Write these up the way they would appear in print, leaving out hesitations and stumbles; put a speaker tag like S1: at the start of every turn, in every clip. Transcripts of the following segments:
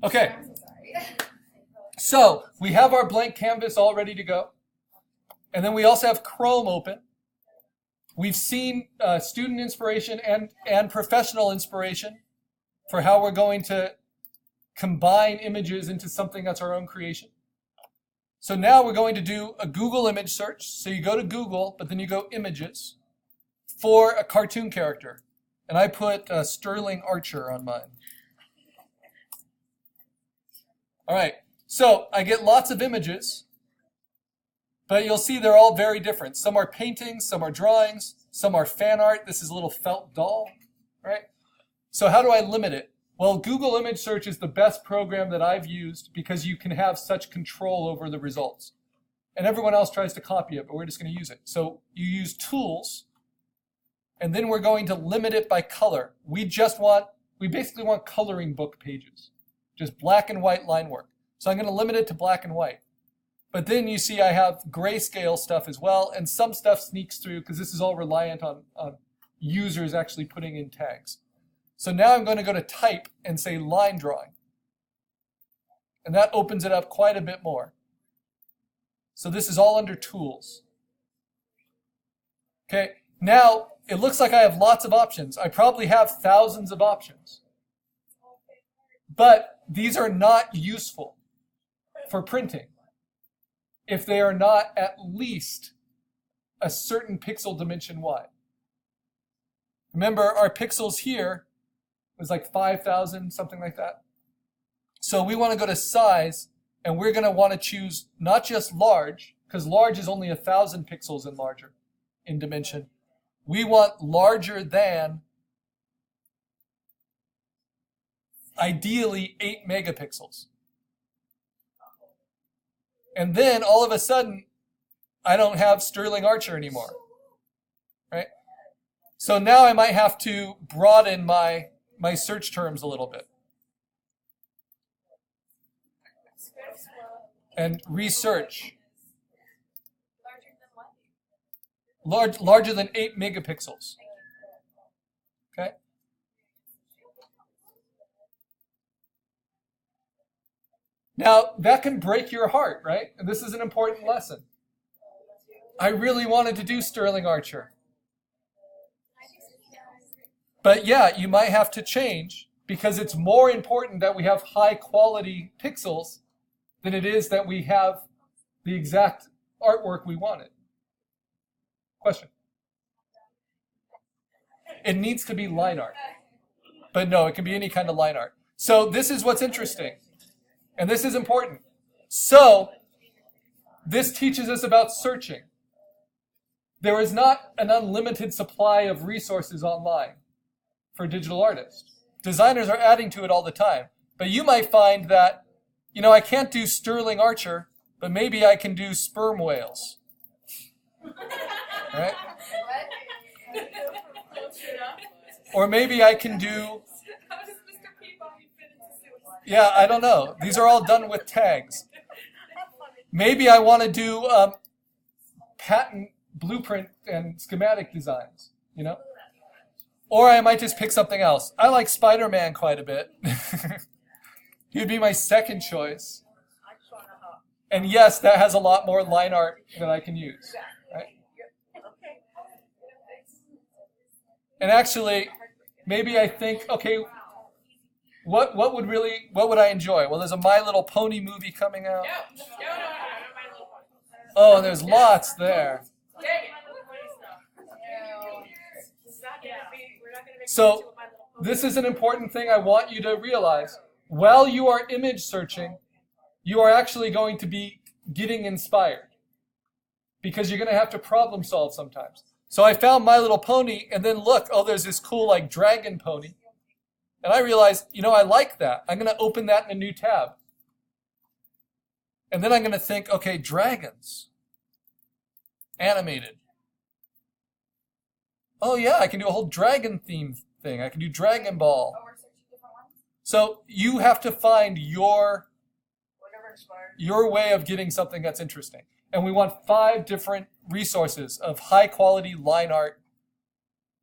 S1: Okay. So we have our blank canvas all ready to go. And then we also have Chrome open. We've seen student inspiration and professional inspiration for how we're going to combine images into something that's our own creation. So now we're going to do a Google image search. So you go to Google, but then you go images for a cartoon character. And I put Sterling Archer on mine. All right, so I get lots of images, but you'll see they're all very different. Some are paintings, some are drawings, some are fan art. This is a little felt doll, right? So how do I limit it? Well, Google Image Search is the best program that I've used because you can have such control over the results. And everyone else tries to copy it, but we're just going to use it. So you use tools, and then we're going to limit it by color. We basically want coloring book pages, just black and white line work. So I'm going to limit it to black and white. But then you see I have grayscale stuff as well, and some stuff sneaks through because this is all reliant on users actually putting in tags. So now I'm going to go to type and say line drawing. And that opens it up quite a bit more. So this is all under tools. Okay, now it looks like I have lots of options. I probably have thousands of options. But these are not useful for printing if they are not at least a certain pixel dimension wide. Remember, our pixels here was like 5,000, something like that. So we want to go to size, and we're going to want to choose not just large, because large is only 1,000 pixels and larger in dimension. We want larger than, ideally, 8 megapixels. And then all of a sudden, I don't have Sterling Archer anymore, right? So now I might have to broaden my search terms a little bit and research. Larger than 8 megapixels. Okay? Now, that can break your heart, right? And this is an important lesson. I really wanted to do Sterling Archer. But yeah, you might have to change because it's more important that we have high quality pixels than it is that we have the exact artwork we wanted. Question? It needs to be line art. But no, it can be any kind of line art. So this is what's interesting. And this is important. So this teaches us about searching. There is not an unlimited supply of resources online for digital artists. Designers are adding to it all the time. But you might find that, I can't do Sterling Archer, but maybe I can do sperm whales. Right? Or maybe I can do... Yeah, I don't know. These are all done with tags. Maybe I want to do patent blueprint and schematic designs, Or I might just pick something else. I like Spider-Man quite a bit. He'd be my second choice. And yes, that has a lot more line art that I can use. Right? And actually, maybe I think, okay, what would I enjoy? Well, there's a My Little Pony movie coming out. Oh, there's lots there. So this is an important thing I want you to realize. While you are image searching, you are actually going to be getting inspired because you're going to have to problem solve sometimes. So I found My Little Pony, and then look, there's this cool dragon pony. And I realized, I like that. I'm going to open that in a new tab. And then I'm going to think, okay, dragons. Animated. Oh yeah, I can do a whole dragon theme thing. I can do Dragon Ball. So you have to find your way of getting something that's interesting. And we want 5 different resources of high quality line art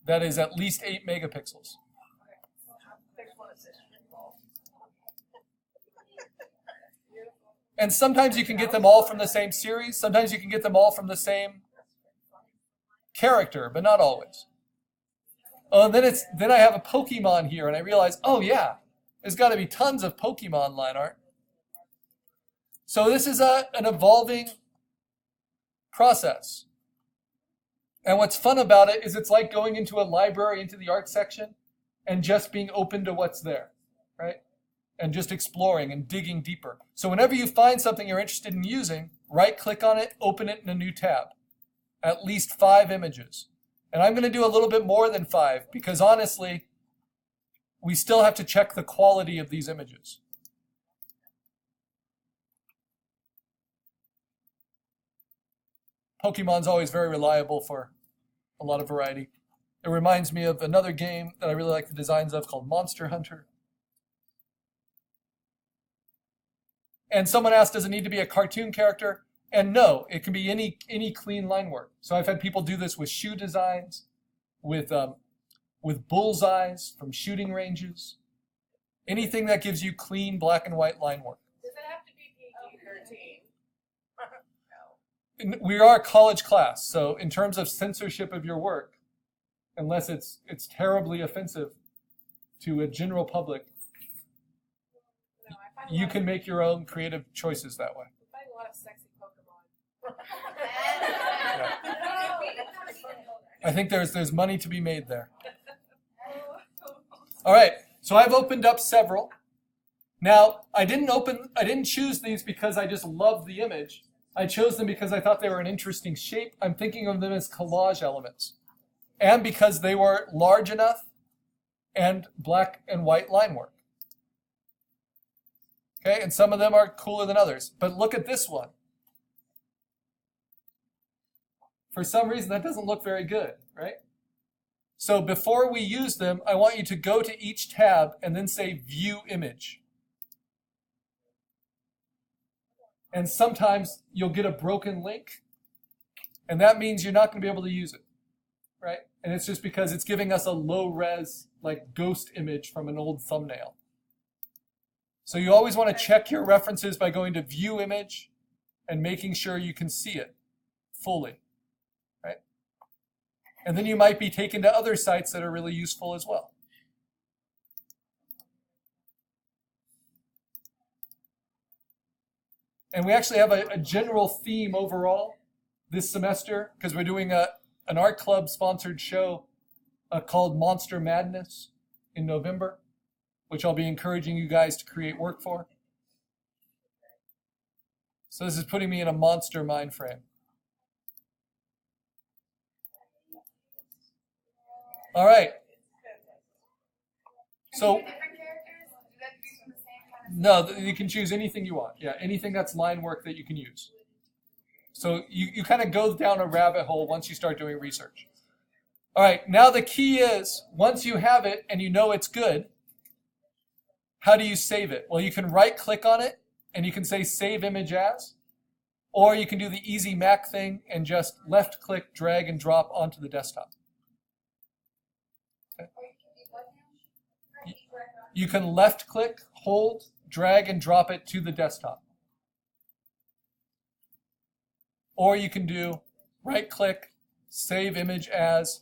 S1: that is at least 8 megapixels. And sometimes you can get them all from the same series. Sometimes you can get them all from the same character, but not always. Oh, and then I have a Pokemon here, and I realize, oh yeah, there's got to be tons of Pokemon line art. So this is an evolving process. And what's fun about it is it's like going into a library, into the art section, and just being open to what's there, right? And just exploring and digging deeper. So whenever you find something you're interested in using, right-click on it, open it in a new tab. At least 5 images. And I'm going to do a little bit more than 5 because honestly, we still have to check the quality of these images. Pokemon's always very reliable for a lot of variety. It reminds me of another game that I really like the designs of called Monster Hunter. And someone asked, does it need to be a cartoon character? And no, it can be any clean line work. So I've had people do this with shoe designs, with bullseyes from shooting ranges, anything that gives you clean black and white line work.
S2: Does it have to be PG-13? No.
S1: We are a college class, so in terms of censorship of your work, unless it's terribly offensive to a general public, you can make your own creative choices that way.
S2: I find a lot of sexy Pokemon.
S1: I think there's money to be made there. All right, so I've opened up several. Now, I didn't choose these because I just loved the image. I chose them because I thought they were an interesting shape. I'm thinking of them as collage elements. And because they were large enough and black and white line work. Okay, and some of them are cooler than others. But look at this one. For some reason, that doesn't look very good, right? So before we use them, I want you to go to each tab and then say View Image. And sometimes you'll get a broken link, and that means you're not going to be able to use it, right? And it's just because it's giving us a low-res, like ghost image from an old thumbnail. So you always want to check your references by going to View Image and making sure you can see it fully, right? And then you might be taken to other sites that are really useful as well. And we actually have a general theme overall this semester because we're doing an art club sponsored show called Monster Madness in November, which I'll be encouraging you guys to create work for. So this is putting me in a monster mind frame. All right. So no, you can choose anything you want. Yeah, anything that's line work that you can use. So you kind of go down a rabbit hole once you start doing research. All right, now the key is, once you have it and you know it's good, how do you save it? Well, you can right-click on it, and you can say Save Image As, or you can do the easy Mac thing and just left-click, drag, and drop onto the desktop. Okay. You can left-click, hold, drag, and drop it to the desktop. Or you can do right-click, Save Image As,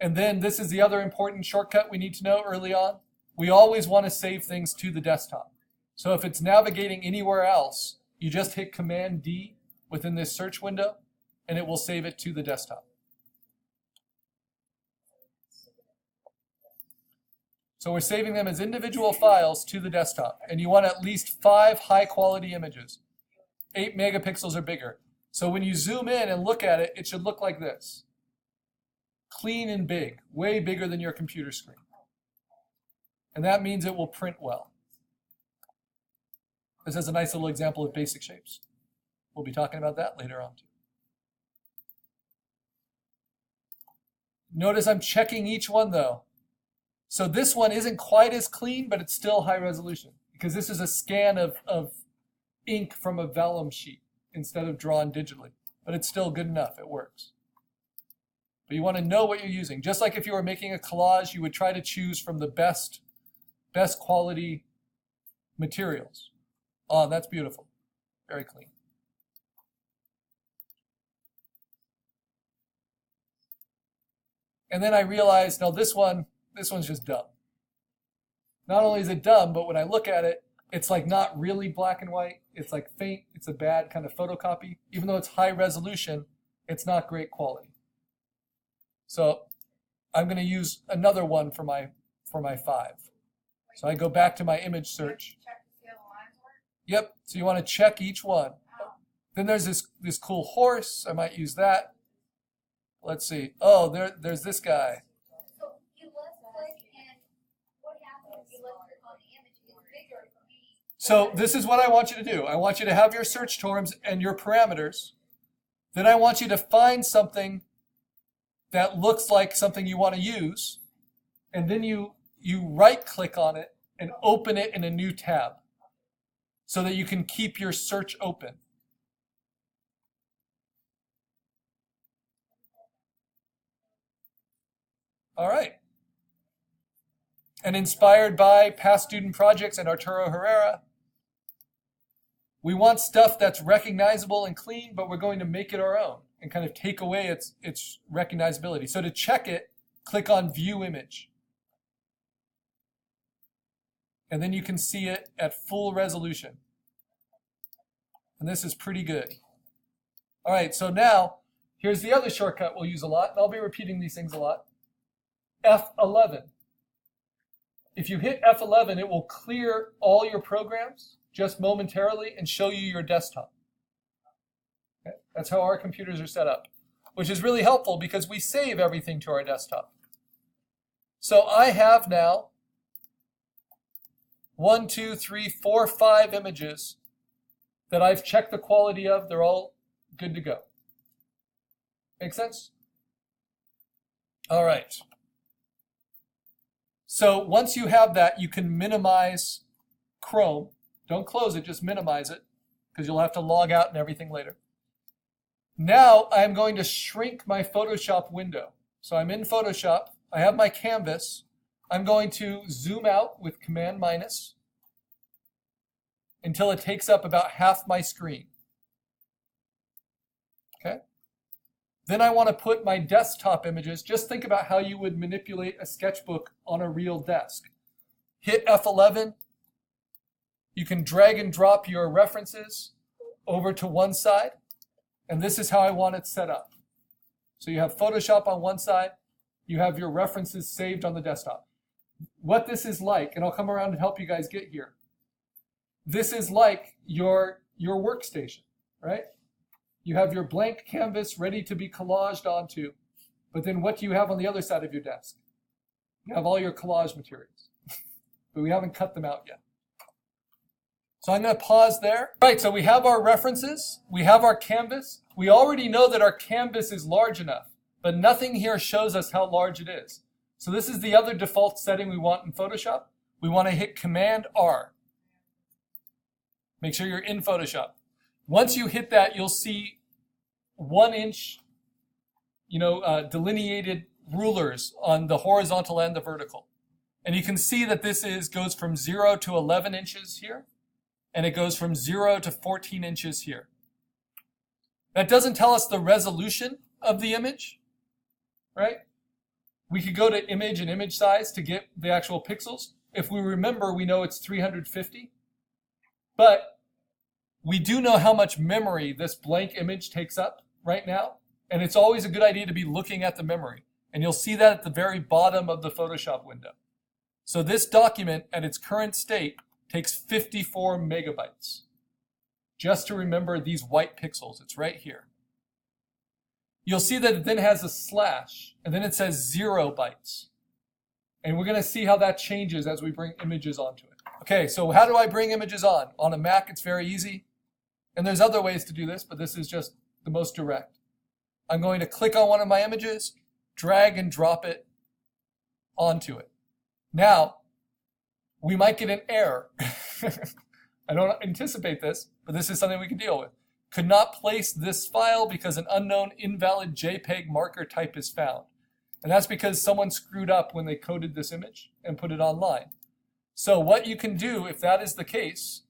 S1: and then this is the other important shortcut we need to know early on. We always want to save things to the desktop. So if it's navigating anywhere else, you just hit Command D within this search window, and it will save it to the desktop. So we're saving them as individual files to the desktop, and you want at least 5 high-quality images, 8 megapixels or bigger. So when you zoom in and look at it, it should look like this. Clean and big, way bigger than your computer screen. And that means it will print well. This is a nice little example of basic shapes. We'll be talking about that later on too. Notice I'm checking each one though. So this one isn't quite as clean, but it's still high resolution because this is a scan of ink from a vellum sheet instead of drawn digitally. But it's still good enough, it works. But you want to know what you're using. Just like if you were making a collage, you would try to choose from the best quality materials. Oh, that's beautiful. Very clean. And then I realized, no, this one's just dumb. Not only is it dumb, but when I look at it, it's like not really black and white. It's like faint. It's a bad kind of photocopy. Even though it's high resolution, it's not great quality. So I'm going to use another one for my 5. So I go back to my image search.
S2: Check to see how the lines work.
S1: Yep. So you want to check each one. Then there's this cool horse. I might use that. Let's see. Oh, there's this guy.
S3: So you left click, and what happens if you left click on the image? It's bigger for me.
S1: So this is what I want you to do. I want you to have your search terms and your parameters. Then I want you to find something that looks like something you want to use. And then you right click on it and open it in a new tab so that you can keep your search open. All right. And inspired by past student projects and Arturo Herrera, we want stuff that's recognizable and clean, but we're going to make it our own and kind of take away its recognizability. So to check it, click on View Image. And then you can see it at full resolution. And this is pretty good. All right, so now here's the other shortcut we'll use a lot, and I'll be repeating these things a lot. F11. If you hit F11, it will clear all your programs just momentarily and show you your desktop. Okay? That's how our computers are set up, which is really helpful because we save everything to our desktop. So I have now 1, 2, 3, 4, 5 images that I've checked the quality of. They're all good to go. Make sense? All right. So once you have that, you can minimize Chrome. Don't close it, just minimize it, because you'll have to log out and everything later. Now I'm going to shrink my Photoshop window. So I'm in Photoshop. I have my canvas. I'm going to zoom out with Command minus until it takes up about half my screen. Okay? Then I want to put my desktop images. Just think about how you would manipulate a sketchbook on a real desk. Hit F11. You can drag and drop your references over to one side. And this is how I want it set up. So you have Photoshop on one side. You have your references saved on the desktop. What this is like, and I'll come around and help you guys get here. This is like your workstation, right? You have your blank canvas ready to be collaged onto, but then what do you have on the other side of your desk? You have all your collage materials, but we haven't cut them out yet. So I'm going to pause there. All right, so we have our references, we have our canvas. We already know that our canvas is large enough, but nothing here shows us how large it is. So this is the other default setting we want in Photoshop. We want to hit Command R. Make sure you're in Photoshop. Once you hit that, you'll see 1 inch, delineated rulers on the horizontal and the vertical. And you can see that this goes from 0 to 11 inches here, and it goes from 0 to 14 inches here. That doesn't tell us the resolution of the image, right? We could go to image and image size to get the actual pixels. If we remember, we know it's 350. But we do know how much memory this blank image takes up right now. And it's always a good idea to be looking at the memory. And you'll see that at the very bottom of the Photoshop window. So this document at its current state takes 54 megabytes. Just to remember these white pixels, it's right here. You'll see that it then has a slash, and then it says 0 bytes. And we're going to see how that changes as we bring images onto it. Okay, so how do I bring images on? On a Mac, it's very easy. And there's other ways to do this, but this is just the most direct. I'm going to click on one of my images, drag and drop it onto it. Now, we might get an error. I don't anticipate this, but this is something we can deal with. Could not place this file because an unknown invalid JPEG marker type is found. And that's because someone screwed up when they coded this image and put it online. So what you can do, if that is the case,